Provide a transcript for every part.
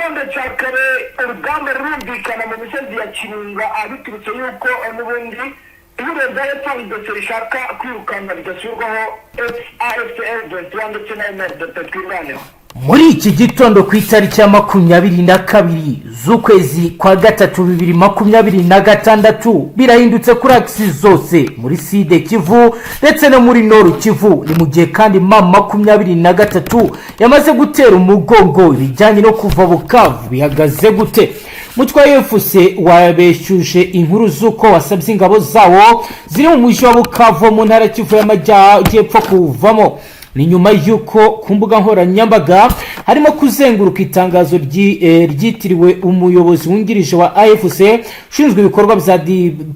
gitondo cya kare urugamba rurumvikana mu misozi ya Kirunga abiturutse yuko n'ubundi ihuriro rya FARDC rishaka kwirukana rigashyirwaho FARDC ndetse na MRDP twirwaneho. Muri iki gitondo ku itariki ya 22 z'ukwezi kwa gatatu 2026 birahindutse kuri aksi zose muri Side Kivu ndetse no muri Noru Kivu. Ni mu gihe kandi mama 23 yamaze gutera umugongo ibijyanye no kuva Bukavu bihagaze gute. Mutwa FC wabeshyuje inkuru zuko wasabye ingabo zawo ziri mu mujyi wa Bukavu mu ntara Kivu y'Amajyepfo kuvamo. Ni nyuma yuko ku mbuga nkoranyambaga harimo kuzenguruka itangazo ryitiriwe umuyobozi wungirije wa AFC ushinzwe ibikorwa bya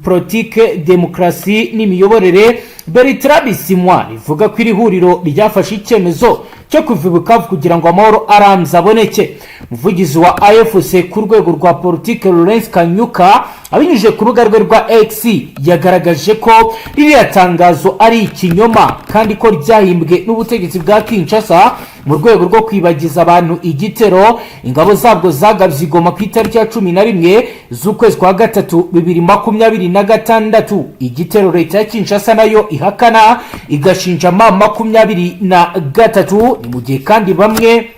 politike demokrasi n'imiyoborere Bertrand Bisimwa rivuga ko iri huriro ryafashe icyemezo cyo kuva Bukavu kugira ngo amahoro aramza aboneke. Umuvugizi wa AFC ku rwego rwa politike Lawrence Kanyuka abinyujije ku rubuga rwe rwa X yagaragaje ko ririya tangazo ari ikinyoma kandi ko ryahimbwe n'ubutegetsi bwa Kinshasa mu rwego rwo kwibagiza abantu igitero ingabo zabwo zagabye Igoma ku itariki ya 11 z'ukwezi kwa gatatu 2026. Igitero leta ya Kinshasa nayo ihakana igashinja mama 23. Ni mu gihe kandi bamwe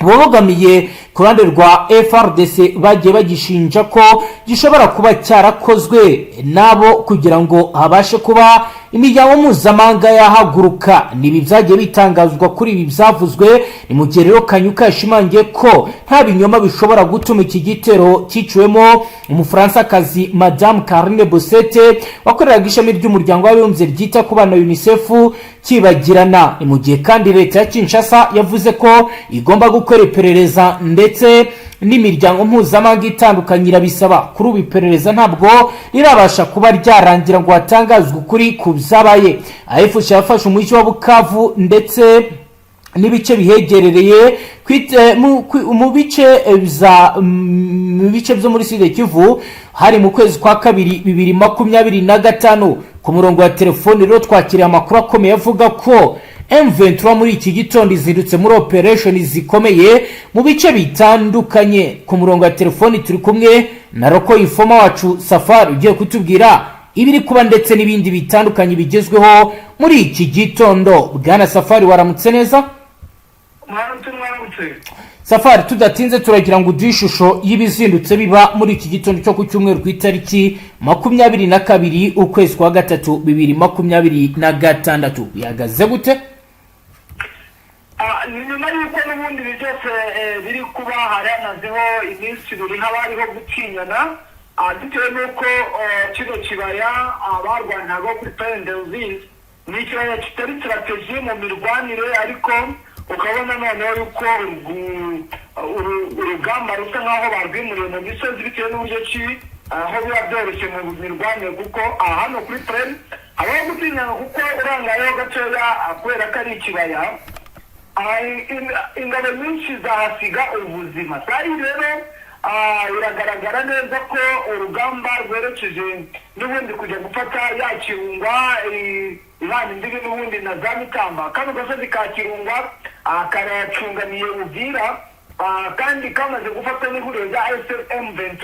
bobogamiye ku ruhande rwa FARDC bagiye bagishinja ko gishobora kuba cyarakozwe nabo kugira ngo habashe kuba imiryango mpuzamahanga yahaguruka. Nibi byagiye bitangazwa kuri ibi byavuzwe. Ni mu gihe rero Kanyuka yashimangiye ko nta binyoma bishobora gutuma iki gitero cyiciwemo Umufaransa-kazi Madame Karine Bosete wakoreraga ishami ry'umuryango w'abibumbye ryita ku bana UNICEF kibagirana. Ni mu gihe kandi leta ya Kinshasa yavuze ko igomba gukora iperereza ndetse n'imiryango mpuzamahanga itandukanye irabisaba. Kuri ubu iperereza ntabwo rirabasha kuba ryarangira ngo hatangazwe ukuri ku byabaye. AFC yafashe umujyi wa Bukavu ndetse n'ibice bihegerereye mu bice byo muri Side Kivu hari mu kwezi kwa kabiri 2025. Ku murongo wa telefone rero twakiriye amakuru akomeye avuga ko M23 muri iki gitondo izindutse muri operation zikomeye mu bice bitandukanye. Ku murongo wa telefone turi kumwe na Roko Infoma wacu Safari ugiye kutubwira ibiri kuba ndetse n'ibindi bitandukanye bigezweho muri iki gitondo. Bwana Safari waramutse neza? Safari tudatinze turagira ngo udishusho y'ibizindutse biba muri iki gitondo cyo ku cyumweru ku itariki 22 ukwezi kwa gatatu 2026 yagaze gute? Nyuma y'uko n'ubundi byose biri kuba haranazeho iminsi biri habariho gucinyana bitewe n'uko kino kibaya abarwantaga kuri Pendelvis ni ikibaya kitari strategie mu mirwanire, ariko ukabona noneho yuko urugamba rusa nk'aho barwimuriye mu misozi bitewe n'uburyo ki aho biba byoroshye mu mirwanire, kuko hano kuri Pren habaho gutinyana kuko urangayeho gatoya kubera ko ari ikibaya ingabo nyinshi zahasiga ubuzima. Kandi rero biragaragara neza ko urugamba rwerekeje n'ubundi kujya gufata ya Kirunga ibana imbibi n'ubundi na za Mitamba. Kano gasozi ka Kirunga karacunganiye Uvira kandi kamaze gufata n'ihuriro rya M23.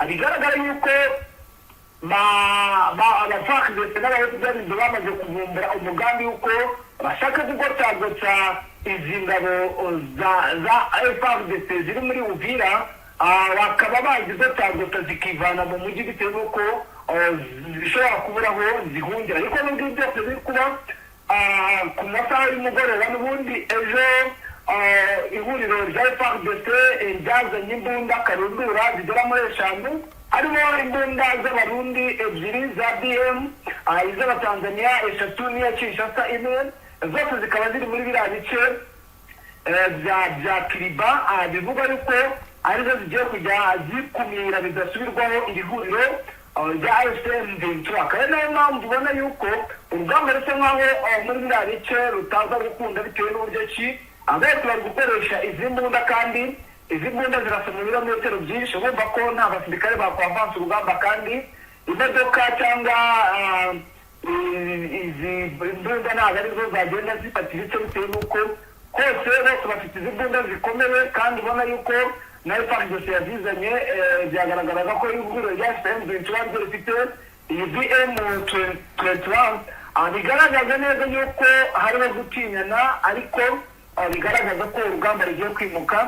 Bigaragara yuko FARDC n'abayobozi bamaze kuvumbura umugambi yuko bashaka kugotagota izi ngabo za FARDC ziri muri Uvira, bakaba bazigotagota zikivana mu mujyi bitewe n'uko zishobora kuburaho zihungira. Ariko n'ubwo byose biri kuba ku masaha y'umugoroba n'ubundi ejo ihuriro rya FARDC ryazanye imbunda karundura zigera muri 5, harimo imbunda z'abarundi 2 za BM, iz'abatanzania 3 n'iya Kinshasa 1, zose zikaba ziri muri biriya bice bya Kiriba. Bivuga yuko arizo zigiye kujya zikumira bidasubirwaho iri huriro rya M23. Kandi nayo mpamvu ubona yuko urugamba rusa nk'aho muri biriya bice rutaza gukunda bitewe n'uburyo ki abenshi bari gukoresha izi mbunda, kandi izi mbunda zirasa mu birometero byinshi. Bumva ko nta basirikare bakwavansa urugamba, kandi imodoka cyangwa izi mbunda ntabwo arizo zagenda zifata ibice bitewe n'uko hose bose bafite izi mbunda zikomeye, kandi ubona yuko na FARDC yazizanye byagaragaraga ko ihuriro rya M23 rifite iyi BM21 bigaragaza neza yuko hariho gutinyana ariko bigaragaza ko urugamba rugiye kwimuka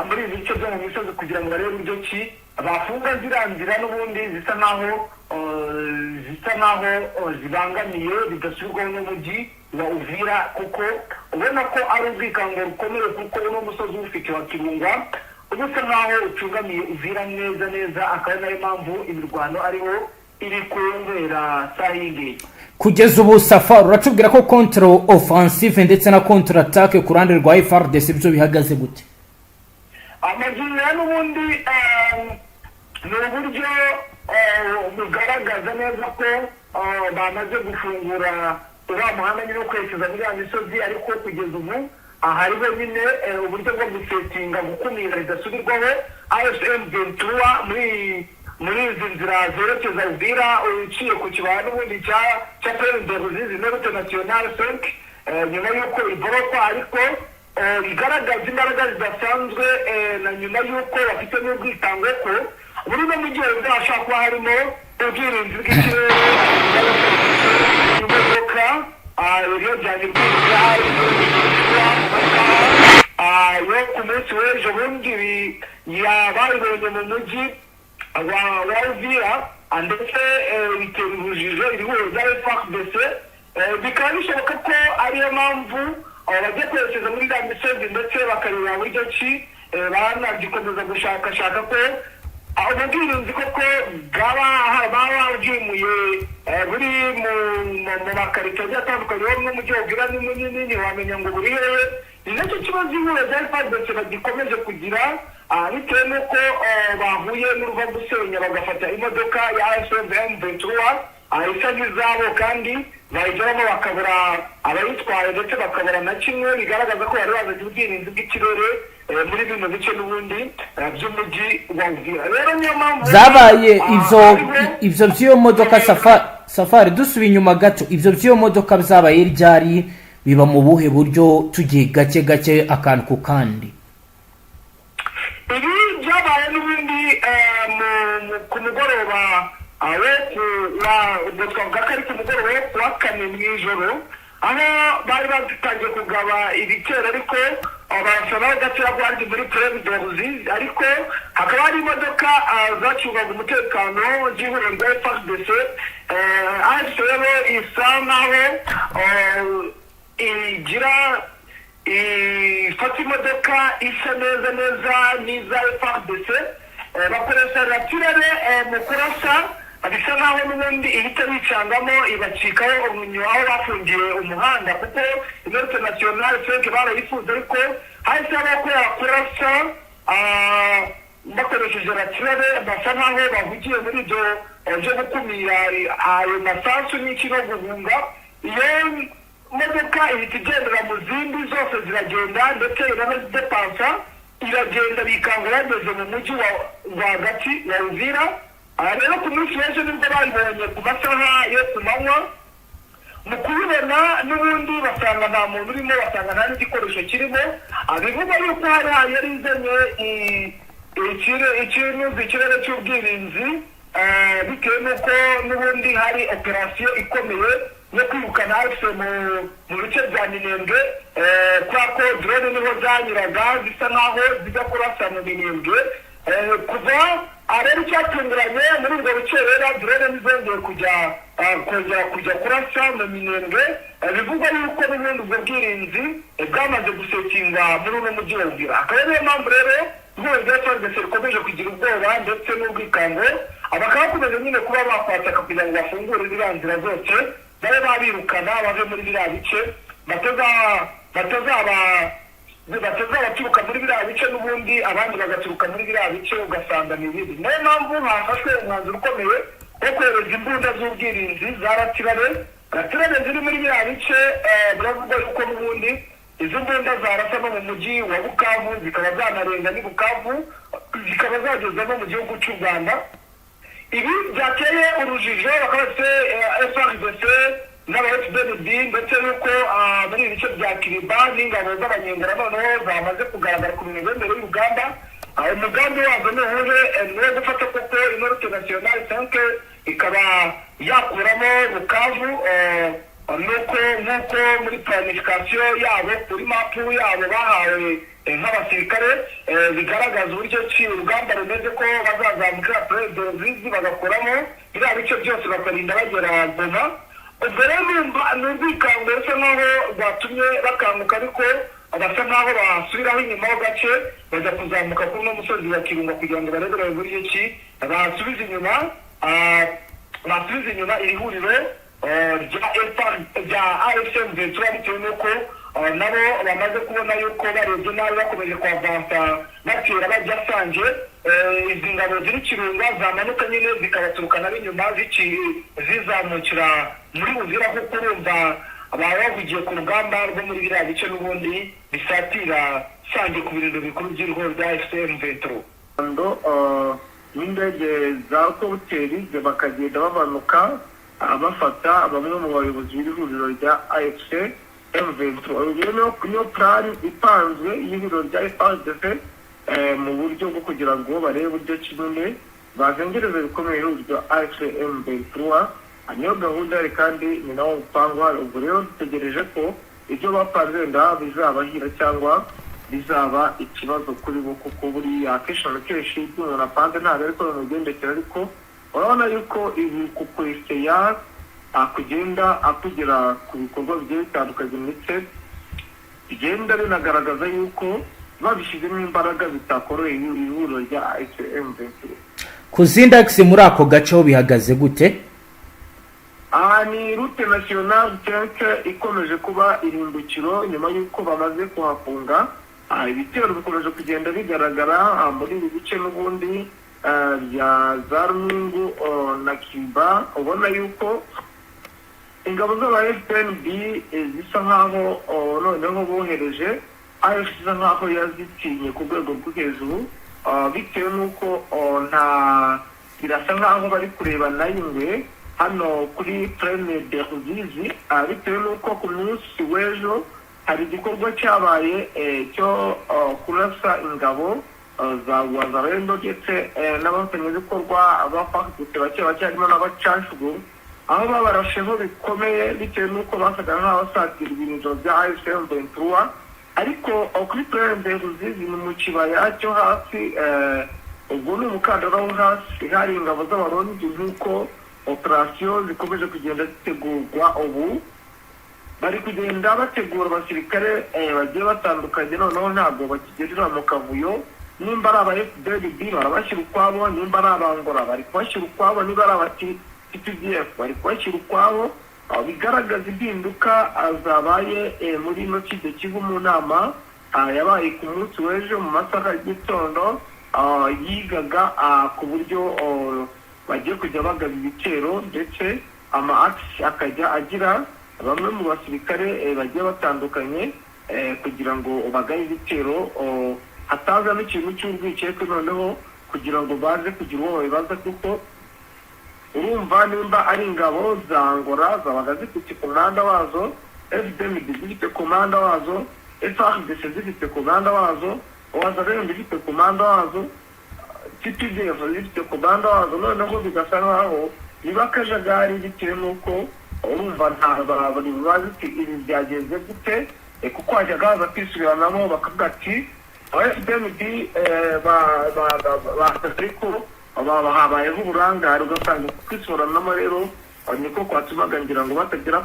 muri ibi bice byo mu misozi kugira ngo barebe uburyo ki bafunga ziriya nzira n'ubundi zisa naho zibangamiye bidasubirwaho n'umujyi wa Uvira kuko ubona ko ari ubwikango rukomeye kuko uno musozi ufite wa Kirunga ubusa nkaho ucungamiye Uvira neza akaba nayo mpamvu imirwano ariho iri kubera sahingi. Kugeza ubu Safari uratubwira ko contre offensive ndetse na contre attaque ku ruhande rwa FARDC byo bihagaze gute? Amajina n'ubundi ni uburyo bugaragaza neza ko bamaze gufungura uriya muhanda nyine wo kwerekeza muri ya misozi ariko kugeza ubu hariho nyine uburyo bwo gusetinga gukumira ridasubirwaho AFM23 muri izi nzira zerekeza Uvira uciye ku kibaya n'ubundi cya Perezida Ruzizi na Route Nationale 5 nyuma y'uko iborokwa ariko bigaragaza imbaraga zidasanzwe na nyuma y'uko bafite n'ubwitango ko buri no mu gihe bwashaka kuba harimo ubwirinzi bw'ikirere imodoka rero byanye yo ku munsi w'ejo bundi babibonye mu mujyi wa Uvira ndetse bitera urujijo iri huriro rya FARDC bikaba bishoboka ko ariyo mpamvu bagiye kwerekeza muri ya misozi ndetse bakareba buryo ki banagikomeza gushakashaka ko ubwirinzi koko bwaba bwimuye buri mu makarito agiye atandukanye wo mu mujyi wa Uvira ni munini ntiwamenya ngo buri hehe. Ni nacyo kibazo ihuriro rya FARDC bagikomeje kugira bitewe n'uko bahuye n'uruva gusenya bagafata imodoka ya M23 isa nk'izabo kandi bayigeramo bakabura abayitwaye ndetse bakabura na kimwe bigaragaza ko bari bazi ubwirinzi bw'ikirere muri bino bice n'ubundi by'umujyi wa Uvira. Rero niyo mpamvu zabaye ibyo by'iyo modoka Safari dusubiye inyuma gato ibyo by'iyo modoka byabaye ryari biba mu buhe buryo tugiye gake akantu ku kandi? Ibi byabaye n'ubundi ku mugoroba ubwo twavuga ko ari ku mugoroba wo kuwa kane mu ijoro aho bari batangiye kugaba ibitero ariko barasaba agaciro rwandi muri Perezida Ruzizi ariko hakaba hari imodoka zacungaga umutekano z'ihuriro rya FARDC rero isa naho ifata imodoka isa neza n'iza FARDC bakoresha ratirere mu kurasa bisa nkaho n'ubundi ihita bicangamo ibacikaho umunyu aho bafungiye umuhanda kuko Route Nationale 5 barayifuza ariko hahise habaho ko kurasa bakoresheje ratirere basa nkaho bahugiye muri ibyo byo gukumira ayo masasu n'iki no guhunga. Iyo modoka ihita igendera mu zindi zose ziragenda ndetse iranazidepansa iragenda bikanga bageze mu mujyi rwagati wa Uvira. Rero ku munsi w'ejo nibwo bayibonye ku masaha yo ku manywa mu kubibona n'ubundi basanga nta muntu urimo basanga nta n'igikoresho kirimo bivuga yuko hari yari izanye ikirere cy'ubwirinzi bitewe n'uko n'ubundi hari operasiyo ikomeye yo kwirukana AFC mu bice bya Minembwe kubera ko drone niho zanyuraga zisa nkaho zijya kurasa mu Minembwe kuva rero icyatunguranye muri ubwo bice rero drone nizongeye kujya kurasa mu Minembwe bivugwa yuko n'ubundi ubwo bwirinzi bwamaze gusetinga muri uno mujyi wa Uvira. Akaba ariyo mpamvu rero ihuriro rya FARDC rikomeje kugira ubwoba ndetse n'ubwikango bakaba bakomeje nyine kuba bakwataka kugira ngo bafungure ziriya nzira zose babe babirukana bave muri biriya bice batazabaturuka muri biriya bice n'ubundi abandi bagaturuka muri biriya bice ugasanga ni ibindi. Niyo mpamvu hafashwe umwanzuro ukomeye wo kohereza imbunda z'ubwirinzi za ratirere ziri muri biriya bice. Biravugwa yuko n'ubundi izo mbunda zarasa no mu mujyi wa Bukavu zikaba zanarenga n'i Bukavu zikaba zageza no mu gihugu cy'u Rwanda. Ibi byateye urujijo bakaba bafite FARDC n'aba-FDLR ndetse yuko muri ibi bice bya Kiriba n'ingabo z'abanyengera noneho zamaze kugaragara ku mirongo y'urugamba umugambi wazo nuhuje ni wo gufata koko ino route nationale 5 ikaba yakuramo Bukavu nuko nk'uko muri planification yabo kuri mapu yabo bahawe nk'abasirikare bigaragaza uburyo ki urugamba rumeze ko bazazamuka Ruzizi bagakuramo biriya bice byose bakarinda bagera Goma. ubwo rero numvikanga bisa nk'aho batumye bakanguka ariko basa nk'aho basubiraho inyuma ho gace bajya kuzamuka kuri uno musozi wa Kirunga kugira ngo barebere uburyo ki basubiza inyuma iri huriro rya AFC bitewe n'uko nabo bamaze kubona yuko barebye nabi bakomeje kwavansa batera bajya Sanje. Izi ngabo ziri Kirunga zamanuka nyine zikabaturukana n'inyuma zizamukira muri Uvira kuko urumva bavugiye ku rugamba rwo muri biriya bice n'ubundi bisatira Sanje ku birindiro bikuru by'irihoro rya AFC n'indege za hoteli bakagenda bamanuka bafata bamwe mu bayobozi b'ihuriro rya AFC M23. Niyo plan ipanzwe y'ihuriro rya FARDC mu buryo bwo kugira ngo barebe uburyo kimwe bazengereza bikomeye ihuriro AFC M23. Niyo gahunda kandi ni nawo mupango hari. Ubwo rero dutegereje ko ibyo bapanze wenda bizabahira cyangwa bizaba ikibazo kuri bo kuko buriya akenshi na kenshi ibyo umuntu apanze ntabwo ariko bimugendekera, ariko urabona yuko ibi kukwesiteya kugenda akugera ku bikorwa bigiye bitandukanye ndetse bigenda binagaragaza yuko babishyizemo imbaraga bitakoroheye ihuriro rya AFC. Ku zindi akisi muri ako gace ho bihagaze gute? Ni route nationale 5 ikomeje kuba irimbukiro nyuma y'uko bamaze kuhafunga. Ibitero bikomeje kugenda bigaragara muri ibi bice n'ubundi bya za Runingu na Kiba. Ubona yuko ingabo z'aba FPNB zisa nkaho noneho bohereje AFC zisa nkaho yazitinye ku rwego rwo hejuru bitewe n'uko birasa nkaho bari kurebana ingwe hano kuri Plaine de Ruzizi, bitewe n'uko ku munsi w'ejo hari igikorwa cyabaye cyo kurasa ingabo za Wazalendo ndetse n'abafatanyabikorwa bafashwe bake harimo n'abacanshuro, aho babarasheho bikomeye bitewe n'uko basaga nk'abasatira ibintu bya AFC M23. Ariko kuri Plaine de Ruzizi ni mu kibaya cyo hasi, ubwo ni umukandara wo hasi hari ingabo z'abarundi nk'uko operasiyo zikomeje kugenda zitegurwa. Ubu bari kugenda bategura abasirikare bagiye batandukanye, noneho ntabwo bakigerera mu kavuyo. Nimba ari aba FDLB barabashyira ukwabo, nimba ari abangora bari kubashyira ukwabo, niba ari abati TPDF bari kubashyira ukwabo. Bigaragaza impinduka zabaye muri ino Kivu mu nama yabaye ku munsi w'ejo mu masaha y'igitondo, yigaga ku buryo bagiye kujya bagaba ibitero ndetse ama-akisi akajya agira bamwe mu basirikare bagiye batandukanye kugira ngo bagabe ibitero hatazamo ikintu cy'urwikekwe, noneho kugira ngo baze kugira uwo babibaza kuko urumva nimba ari ingabo za Angola zabaga zifite komanda wazo, FDM zifite komanda wazo, FARDC zifite komanda wazo, Wazalendo zifite komanda wazo, TPDF zifite komanda wazo, noneho bigasa nkaho niba akajagari bitewe n'uko urumva bari bazi ibi byagenze gute, kuko hajyaga haza kwisubiranamo bakavuga ati FDMD basaze ko habayeho uburangare, ugasanga kwisubiranamo rero niko kwatumaga ngira ngo batagera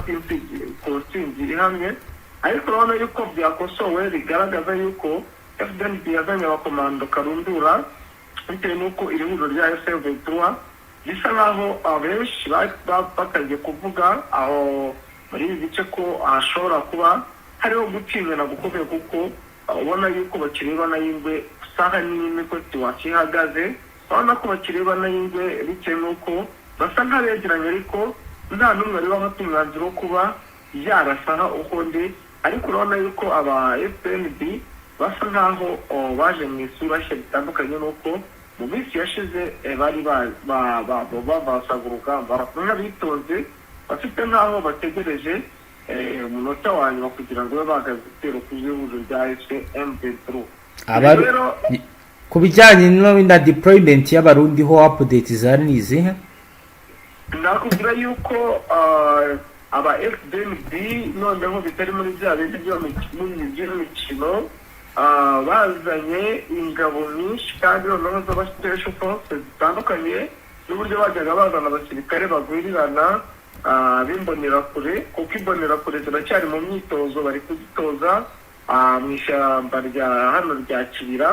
ku ntsinzi ihamye. Ariko urabona yuko byakosowe bigaragaza yuko FDMD yazanye abakomando karundura bitewe n'uko iri huriro rya AFC M23 bisa nkaho abenshi batangiye kuvuga aho muri ibi bice ko hashobora kuba hariho gutinyana gukomeye, kuko ubona yuko bakirebana y'ingwe saha n'imwe ko tiwakihagaze, urabona ko bakirebana y'ingwe bitewe n'uko basa nk'abegeranye ariko nta n'umwe ari wafata umwanzuro wo kuba yarasaha ukundi. Ariko urabona yuko aba FPNB basa nkaho baje mu isura nshya bitandukanye n'uko mu minsi yashize bari bavasanga urugamba nk'abitonze bafite nkaho bategereje umunota wa nyuma kugira ngo babe bagaze igitero ku ihuriro rya AFC M23. ku bijyanye na deployment y'abarundi ho update zari nizihe? nakubwira yuko aba FDMD noneho bitari muri bya bindi by'imikino bazanye ingabo nyinshi kandi noneho z'aba special forces zitandukanye n'uburyo bajyaga bazana abasirikare bagwirirana b'imbonerakure, kuko imbonerakure ziracyari mu myitozo, bari kuzitoza mu ishyamba rya hano rya Kibira,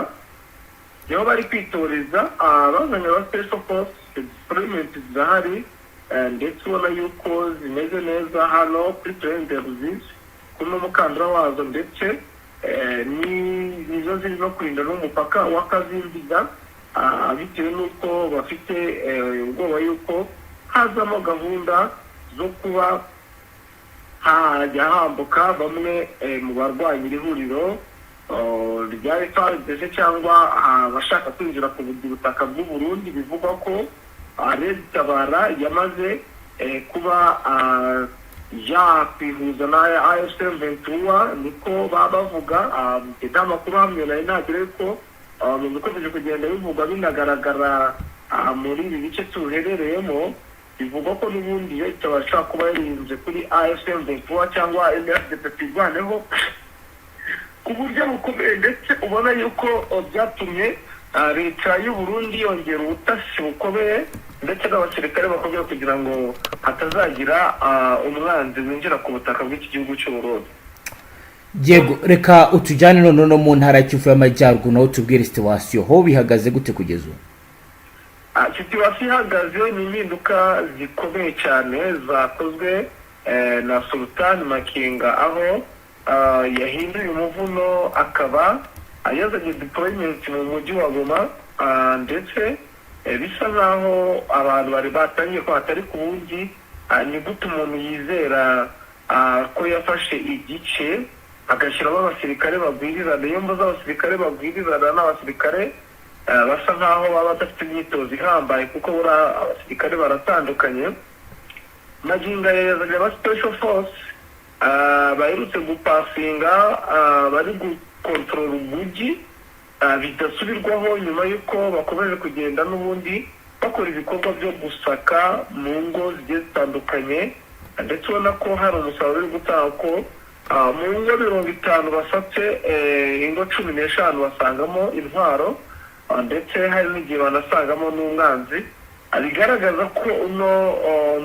niho bari kwitoreza. Bazanye aba special forces, deployment zirahari ndetse ubona yuko zimeze neza hano kuri Plaine Ruzizi kuri n'umukandara wazo, ndetse nizo ziri no kurinda n'umupaka wa Kazindiga, bitewe n'uko bafite ubwoba yuko hazamo gahunda zo kuba hajya hambuka bamwe mu barwanya iri huriro rya FARDC cyangwa abashaka kwinjira ku butaka bw'u Burundi. Bivugwa ko Red Tabara yamaze kuba yakwihuza na AFC Ventura, niko bavuga. Amakuru hamwe nayo ntagire ko mu bikomeje kugenda bivugwa binagaragara muri ibi bice tuherereyemo, bivugwa ko n'ubundi itabasha kuba yarinze kuri AFC Ventura cyangwa MFDP twirwaneho ku buryo bukomeye, ndetse ubona yuko byatumye leta y'u Burundi yongera ubutasi bukomeye ndetse n'abasirikare bakomeye kugira ngo hatazagira umwanzi winjira ku butaka bw'iki gihugu cy'u Burundi. Yego, reka utujyane none no mu ntara y'Kivu y'Amajyaruguru naho tubwire situation ho bihagaze gute kugeza ubu? Situation ihagaze ni impinduka zikomeye cyane zakozwe na Sultan Makenga, aho yahinduye umuvuno akaba yazanye deployment mu mujyi wa Goma, ndetse bisa nkaho abantu bari batangiye ko hatari ku bundi ni gute umuntu yizera ko yafashe igice agashyiramo abasirikare bagwirirana. Iyo mvuze abasirikare bagwirirana n'abasirikare basa nkaho baba badafite imyitozo ihambaye, kuko abasirikare baratandukanye. Magingo yazanye aba special force baherutse gupasinga, bari gukontorora umujyi bidasubirwaho nyuma y'uko bakomeje kugenda n'ubundi bakora ibikorwa byo gusaka mu ngo zigiye zitandukanye, ndetse ubona ko hari umusaruro uri gutanga ko mu ngo 50 basatse ingo 15 basangamo intwaro, ndetse hari n'igihe banasangamo n'umwanzi. Bigaragaza ko uno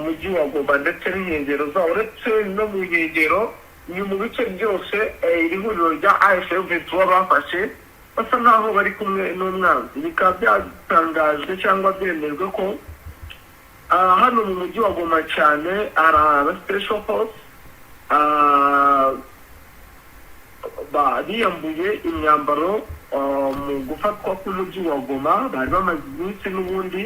mujyi wa Goma ndetse n'inkengero zawo, uretse no mu nkengero ni mu bice byose iri huriro rya AFC Ventura bafashe basa nkaho bari kumwe n'umwanzi. Bikaba byatangajwe cyangwa byemejwe ko hano mu mujyi wa Goma cyane hari aba special force bariyambuye imyambaro mu gufatwa k'umujyi wa Goma. Bari bamaze iminsi n'ubundi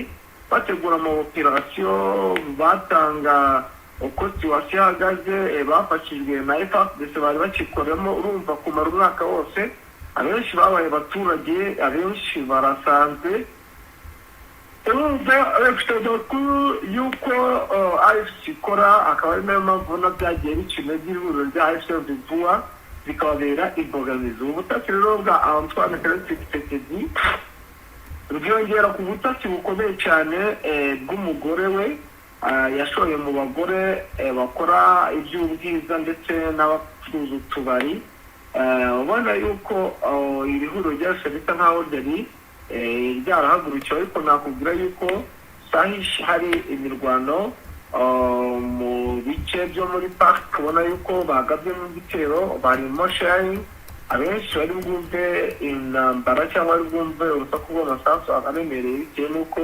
bategura ama operation, batanga uko situation ihagaze, bafashijwe na FARDC bari bakikoramo. Urumva kumara umwaka wose abenshi babaye abaturage, abenshi barasanzwe. Urumva bafite amakuru y'uko AFC ikora, akaba ari nayo mpamvu na byagiye bicina by'ihuriro rya AFC Ventura bikababera imbogamizi. Ubutasi rero bwa Antoine Tshisekedi bwiyongera ku butasi bukomeye cyane bw'umugore we yashoye mu bagore bakora iby'ubwiza ndetse n'abacuruza utubari. Ubona yuko iri huriro ryose bisa nkaho ryari ryarahagurukiwe, ariko nakubwira yuko sahishi hari imirwano mu bice byo muri park. Ubona yuko bagabye mu gitero, bari mu sharing, abenshi bari bwumve intambara cyangwa bari bwumve urusaku rw'amasasu akaremereye, bitewe n'uko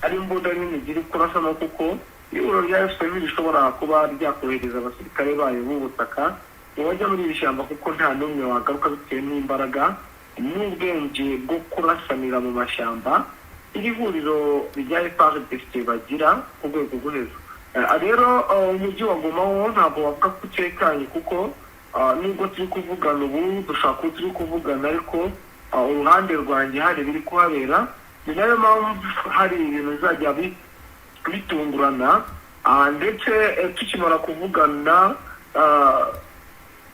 ari imbunda nini ziri kurasa, no kuko ihuriro rya FPR rishobora kuba ryakohereza abasirikare bayo b'ubutaka ngo bajya muri iri shyamba, kuko nta n'umwe wagaruka bitewe n'imbaraga n'ubwenge bwo kurasanira mu mashyamba iri huriro rya FARDC bagira ku rwego rwo hejuru. Rero umujyi wa Goma wo ntabwo wavuga ko utekanye, kuko nubwo turi kuvugana ubu dushaka ko turi kuvugana, ariko uruhande rwanjye hari biri kuhabera. Ni nayo mpamvu hari ibintu bizajya bitungurana, ndetse tukimara kuvugana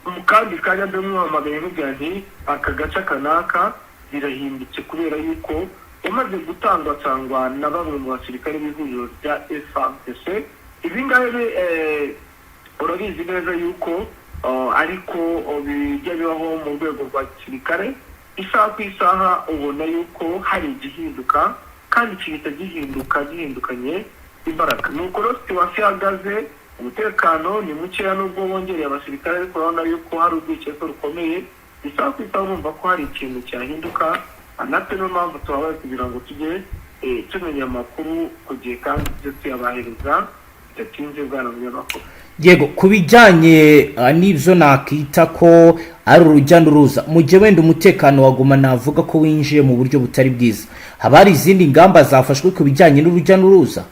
mu kandi kanya ndamwamagaye nkubwira nti aka gace kanaka birahindutse kubera yuko yamaze gutangwa na bamwe mu basirikare b'ihuriro rya FARDC. Ibi ngabe urabizi neza yuko ariko bijya bibaho mu rwego rwa gisirikare, isaha ku isaha ubona yuko hari igihinduka kandi kihita gihindukanye imbaraga. Nuko rero situwasiyo ihagaze, umutekano ni mukeya nubwo bongereye abasirikare, ariko urabona yuko hari urwikekwe rukomeye. Isaha ku isaha urumva ko hari ikintu cyahinduka, natwe niyo mpamvu tuhabaye kugira ngo tujye tumenya amakuru ku gihe kandi tujye tuyabahereza bidatinze bwana munyamakuru. Yego, ku bijyanye n'ibyo nakita ko ari urujya n'uruza, mu gihe wenda umutekano waguma navuga ko winjiye mu buryo butari bwiza, haba hari izindi ngamba zafashwe ku bijyanye n'urujya n'uruza?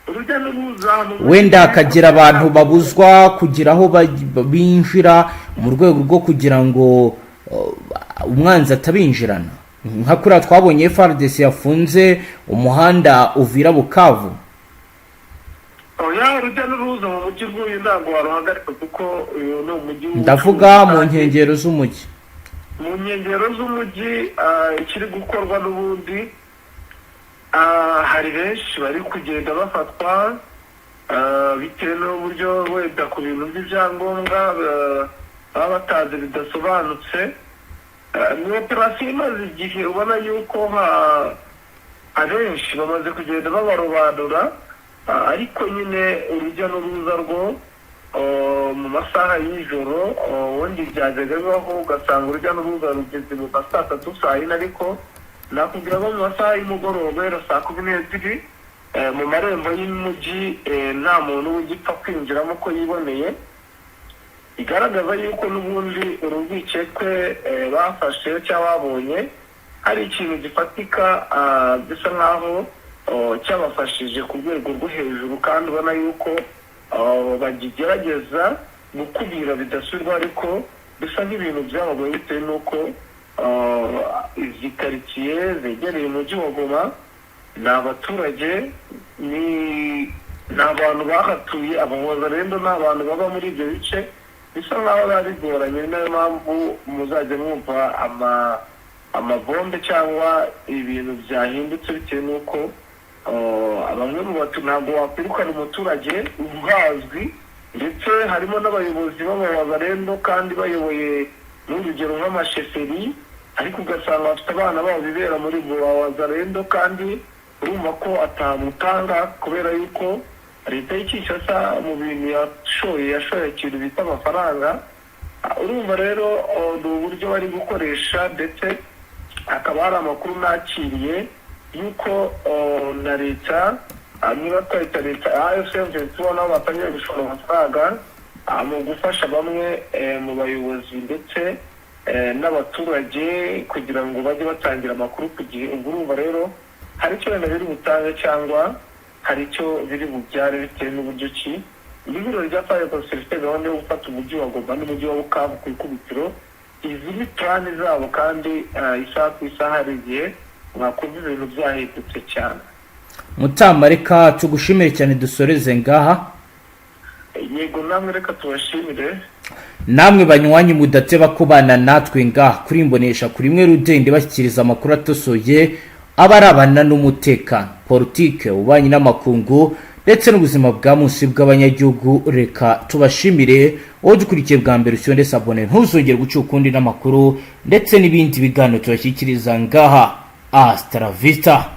Urujya n'uruza wenda hakagira abantu babuzwa kugira aho binjira mu rwego rwo kugira ngo umwanzi atabinjirana, nka kuriya twabonye FARDC yafunze umuhanda Uvira Bukavu. Urujya n'uruza mu mujyi w'uyu ntabwo waruhagarika kuko uyu ni umujyi, ndavuga mu nkengero z'umujyi. Mu nkengero z'umujyi ikiri gukorwa n'ubundi, hari benshi bari kugenda bafatwa bitewe n'uburyo wenda ku bintu by'ibyangombwa baba batazi bidasobanutse. Ni operasiyo imaze igihe, ubona yuko abenshi bamaze kugenda babarobanura, ariko nyine urujya n'uruza rwo mu masaha y'ijoro ubundi byajyaga bibaho, ugasanga urujya n'uruza rugeze mu ma saa 3 saa 4, ariko nakubwira ko mu masaha y'umugoroba guhera saa 12 mu marembo y'umujyi nta muntu ugipfa kwinjiramo ko yiboneye, igaragaza yuko n'ubundi urwikekwe bafashe cyangwa babonye hari ikintu gifatika bisa nkaho cyabafashije ku rwego rwo hejuru, kandi ubona yuko bagigerageza gukubira bidasubirwa, ariko bisa nk'ibintu byabagoye bitewe n'uko izi karitsiye zegereye umujyi wa Goma ni abaturage, ni abantu bahatuye, abahoza rero ni abantu baba muri ibyo bice, bisa nkaho biba bigoranye. Niyo mpamvu muzajya mwumva amabombe cyangwa ibintu byahindutse bitewe n'uko bamwe mu batu ntabwo wakwirukana umuturage ubwazwi, ndetse harimo n'abayobozi b'ababarendo kandi bayoboye n'urugero nk'amasheferi, ariko ugasanga bafite abana babo bibera muri Wazalendo, kandi urumva ko atamutanga kubera yuko leta y'Kinshasa mu bintu yashoye ikintu bita amafaranga. Urumva rero ni uburyo bari gukoresha, ndetse hakaba hari amakuru nakiriye yuko na leta niba twahita leta AFC tubona batangiye gushora amafaranga mu gufasha bamwe mu bayobozi ndetse n'abaturage kugira ngo bajye batangira amakuru ku gihe. Ubwo urumva rero hari icyo wenda biri butange cyangwa hari icyo biri bubyare bitewe n'uburyo ki ibiro rya FARDC rifite gahunda yo gufata umujyi wa Goma n'umujyi wa Bukavu ku ikubitiro. Izi ni plani zabo, kandi isaha ku isaha hari igihe mwakumva ibintu byahindutse cyane. Mutama, reka tugushimire cyane, dusoreze ngaha. Yego, namwe reka tubashimire. Namwe banywanyi mudateba kubana natwe ngaha kuri Imbonesha kuri imwe Rudende bashyikiriza amakuru atosoye abarabana n'umutekano, politike, ububanyi n'amakungu ndetse n'ubuzima bwa munsi bw'abanyagihugu. Reka tubashimire wowe dukurikiye bwa mbere, ushyire sabone ntuzongere guca ukundi n'amakuru ndetse n'ibindi biganiro tubashyikiriza ngaha. Hasta la vista.